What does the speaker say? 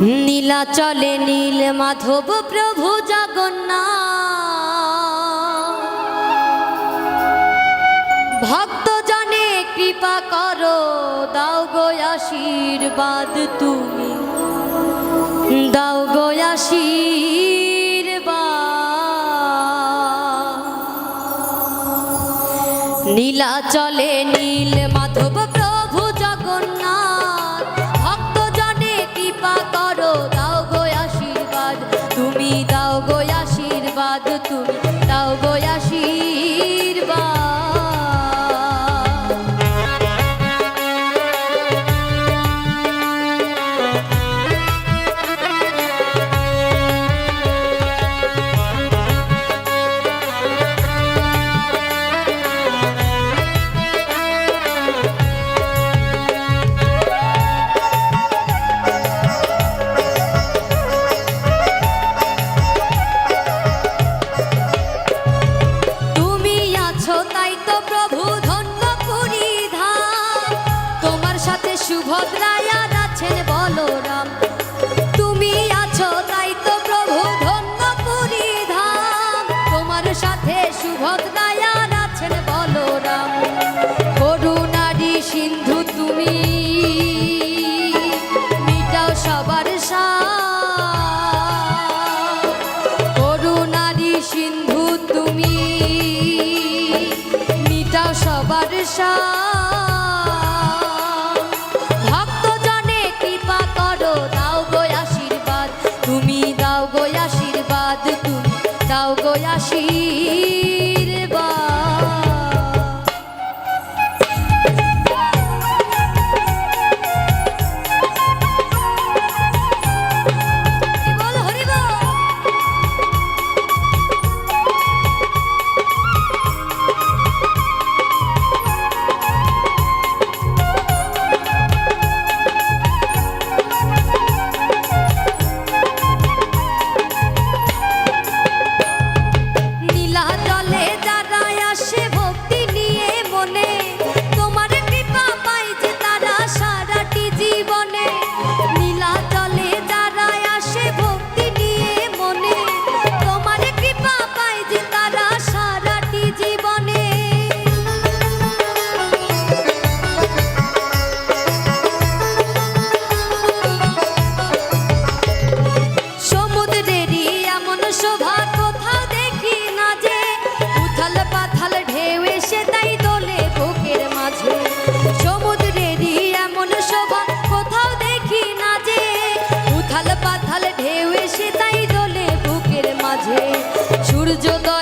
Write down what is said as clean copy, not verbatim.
নীলাচলে নীল মাধব প্রভু জগন্নাথ, ভক্ত জনে কৃপা করো, দাও গো আশীর্বাদ, তুমি দাও গো আশীর্বাদ। নীলাচলে নীল মাধব প্রভু জগন্নাথ, ভক্ত জনে কৃপা করো, দাও গো আশীর্বাদ, তুমি দাও গো আশীর্বাদ, তুমি দাও গো আশীর্বাদ। সুভদ্রায়া আছেন বলরাম, তুমি আছো তাই তো প্রভু ধন্য পুরী ধাম, তোমার সাথে সুভদ্রায়া আছেন বলরাম। করুণারি সিন্ধু তুমি, মিটাও সবার সাথ, করুণারি সিন্ধু তুমি, মিটাও সবার সাথ। তুমি দাও গো আশীর্বাদ, তুমি দাও গো আশীর্বাদ। বল হরি বল। সূর্যোদয়